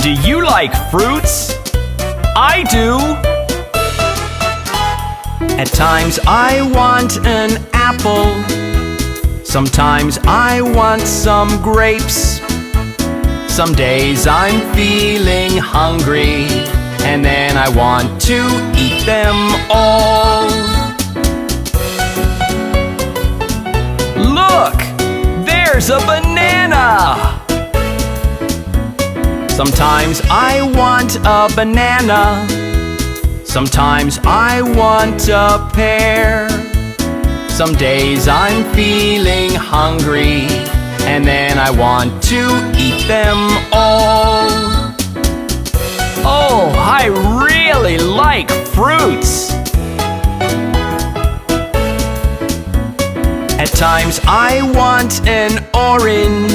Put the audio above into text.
Do you like fruits? I do! At times I want an apple. Sometimes I want some grapes. Some days I'm feeling hungry, and then I want to eat them all. Look! There's a banana! Sometimes I want a banana. Sometimes I want a pear. Some days I'm feeling hungry, and then I want to eat them all. Oh, I really like fruits! At times I want an orange.